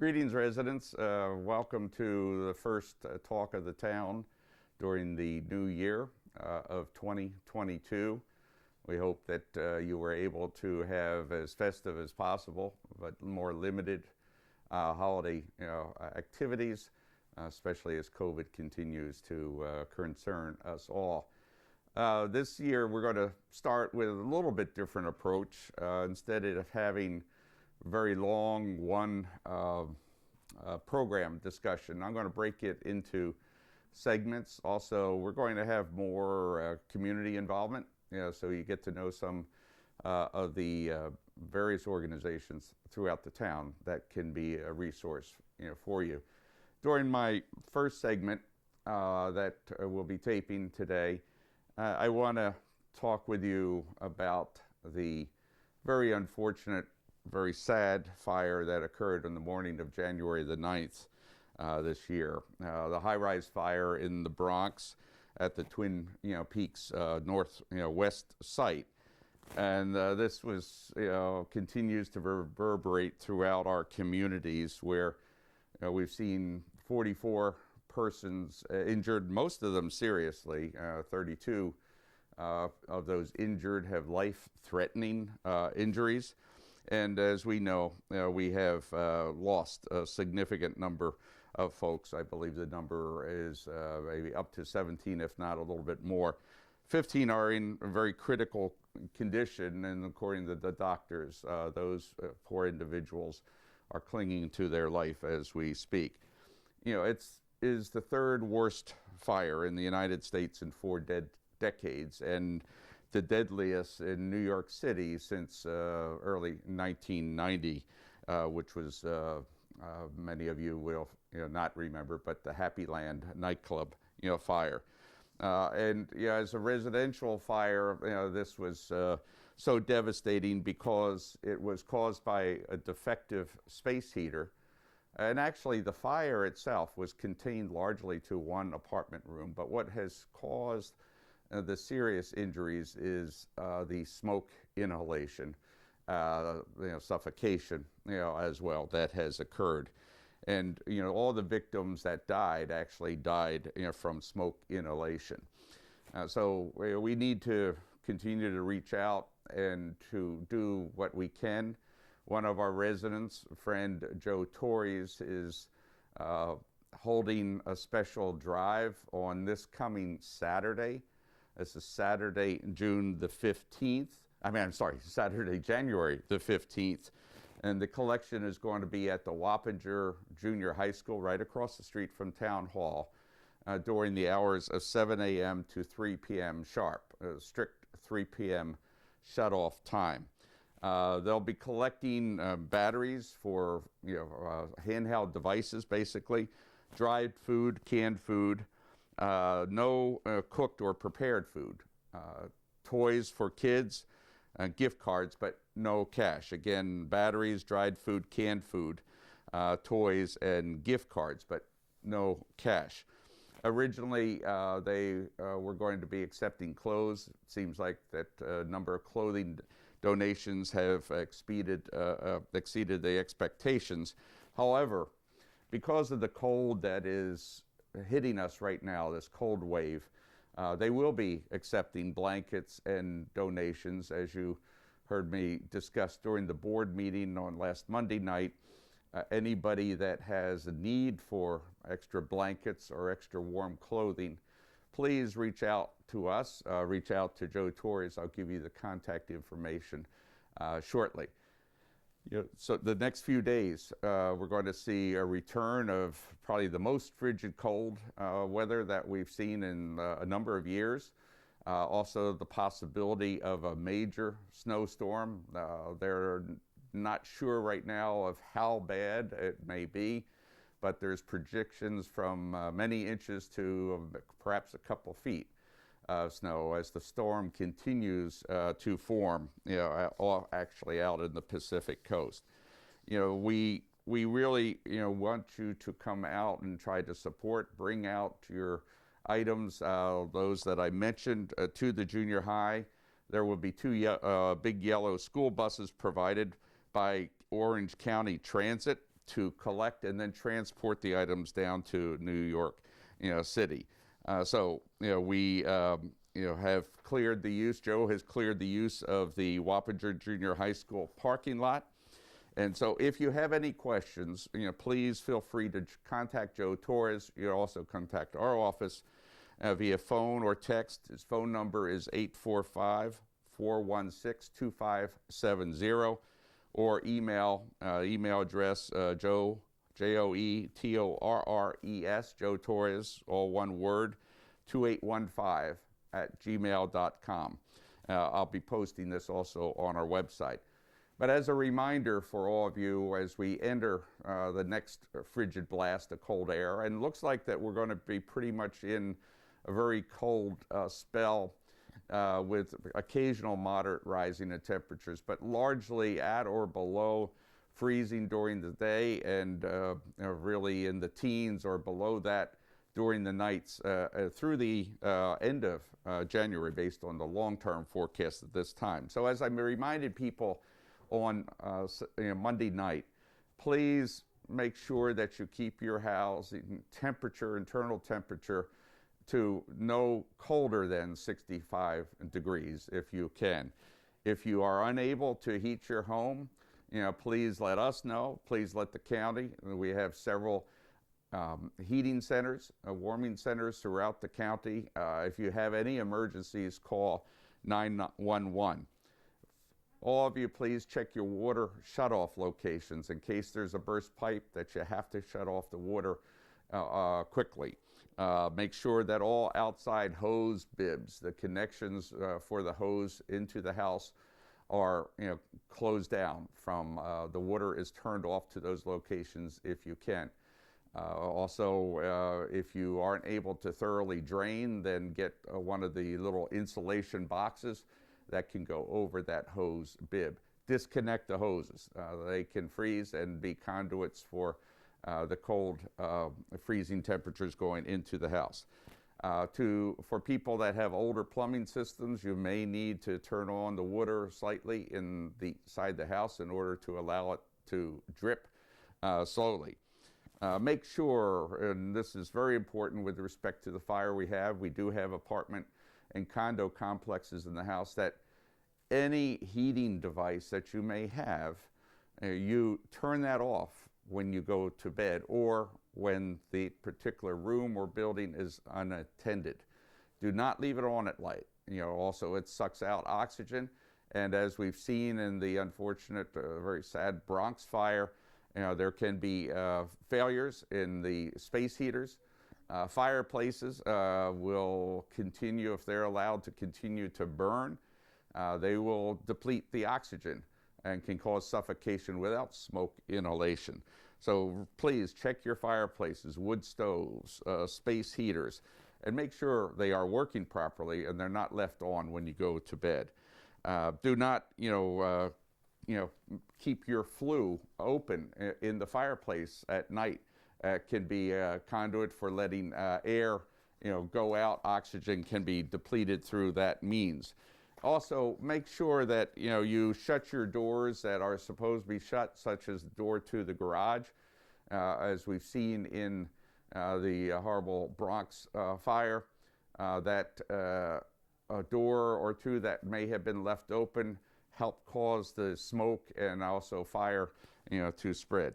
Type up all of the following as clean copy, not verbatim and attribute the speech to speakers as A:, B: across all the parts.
A: Greetings, residents. Welcome to the first talk of the town during the new year of 2022. We hope that you were able to have as festive as possible, but more limited holiday activities, especially as COVID continues to concern us all. This year, we're going to start with a little bit different approach. Instead of having very long program discussion, I'm going to break it into segments. Also, we're going to have more community involvement, so you get to know some of the various organizations throughout the town that can be a resource for you. During my first segment that we'll be taping today, I want to talk with you about the very unfortunate, very sad fire that occurred on the morning of January the 9th this year. The high-rise fire in the Bronx at the Twin Peaks west site. And this was, continues to reverberate throughout our communities where we've seen 44 persons injured, most of them seriously. 32 of those injured have life-threatening injuries. And as we know, we have lost a significant number of folks. I believe the number is maybe up to 17, if not a little bit more. 15 are in a very critical condition, and according to the doctors, those 4 individuals are clinging to their life as we speak. It is the third worst fire in the United States in 4 decades, and the deadliest in New York City since early 1990, which was, many of you will not remember, but the Happy Land nightclub fire. And as a residential fire, this was so devastating because it was caused by a defective space heater. And actually, the fire itself was contained largely to one apartment room, but what has caused the serious injuries is the smoke inhalation, suffocation, as well, that has occurred. And, all the victims that died actually died from smoke inhalation. So we need to continue to reach out and to do what we can. One of our residents, friend Joe Torres, is holding a special drive on this coming Saturday. This is Saturday, June the 15th. Saturday, January the 15th. And the collection is going to be at the Wappinger Junior High School right across the street from Town Hall during the hours of 7 a.m. to 3 p.m. sharp, strict 3 p.m. shut-off time. They'll be collecting batteries for handheld devices, basically, dried food, canned food, no cooked or prepared food, toys for kids, gift cards, but no cash. Again, batteries, dried food, canned food, toys, and gift cards, but no cash. Originally, they were going to be accepting clothes. It seems like that number of clothing donations have exceeded the expectations. However, because of the cold that is hitting us right now, this cold wave, they will be accepting blankets and donations, as you heard me discuss during the board meeting on last Monday night. Anybody that has a need for extra blankets or extra warm clothing, please reach out to us, reach out to Joe Torres. I'll give you the contact information shortly. So the next few days, we're going to see a return of probably the most frigid cold weather that we've seen in a number of years. Also, the possibility of a major snowstorm. They're not sure right now of how bad it may be, but there's projections from many inches to perhaps a couple feet of snow as the storm continues to form, actually out in the Pacific coast. We really, want you to come out and try to support, bring out your items, those that I mentioned, to the junior high. There will be 2 big yellow school buses provided by Orange County Transit to collect and then transport the items down to New York, City. So we have cleared the use. Joe has cleared the use of the Wappinger Junior High School parking lot. And so if you have any questions, please feel free to contact Joe Torres. You can also contact our office via phone or text. His phone number is 845-416-2570, or email address Joe, Joetorres, Joe Torres, all one word, 2815 @gmail.com. I'll be posting this also on our website. But as a reminder for all of you, as we enter the next frigid blast of cold air, and looks like that we're going to be pretty much in a very cold spell with occasional moderate rising in temperatures, but largely at or below freezing during the day, and really in the teens or below that during the nights through the end of January, based on the long-term forecast at this time. So as I reminded people on Monday night, please make sure that you keep your house temperature, internal temperature, to no colder than 65 degrees if you can. If you are unable to heat your home, please let us know. Please let the county. We have several heating centers, warming centers throughout the county. If you have any emergencies, call 911. All of you, please check your water shutoff locations in case there's a burst pipe that you have to shut off the water quickly. Make sure that all outside hose bibs, the connections for the hose into the house, are closed down from the water is turned off to those locations if you can. Also, if you aren't able to thoroughly drain, then get one of the little insulation boxes that can go over that hose bib. Disconnect the hoses. They can freeze and be conduits for the cold, freezing temperatures going into the house. For people that have older plumbing systems, you may need to turn on the water slightly inside the house in order to allow it to drip slowly. Make sure, and this is very important with respect to the fire we do have apartment and condo complexes in the house, that any heating device that you may have, you turn that off when you go to bed or when the particular room or building is unattended. Do not leave it on at night. Also it sucks out oxygen, and as we've seen in the unfortunate, very sad Bronx fire, there can be failures in the space heaters. Fireplaces will continue, if they're allowed to continue to burn, they will deplete the oxygen and can cause suffocation without smoke inhalation. So please check your fireplaces, wood stoves, space heaters, and make sure they are working properly and they're not left on when you go to bed. Do not, keep your flue open in the fireplace at night. Can be a conduit for letting air, go out. Oxygen can be depleted through that means. Also, make sure that you shut your doors that are supposed to be shut, such as the door to the garage, as we've seen in the horrible Bronx fire. That a door or two that may have been left open help cause the smoke and also fire, to spread.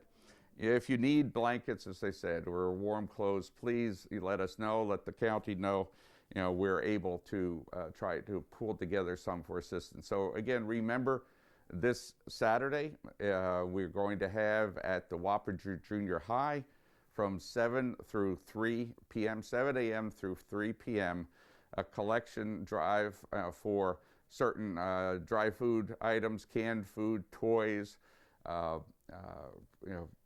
A: If you need blankets, as I said, or warm clothes, please let us know. Let the county know. We're able to try to pull together some for assistance. So again, remember, this Saturday, we're going to have at the Wappinger Junior High from 7 through 3 p.m., 7 a.m. through 3 p.m., a collection drive for certain dry food items, canned food, toys,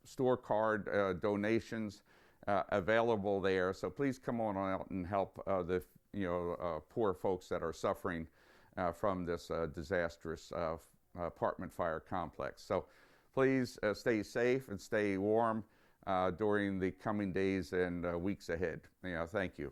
A: store card donations available there. So please come on out and help the poor folks that are suffering from this disastrous apartment fire complex. So please stay safe and stay warm during the coming days and weeks ahead. Thank you.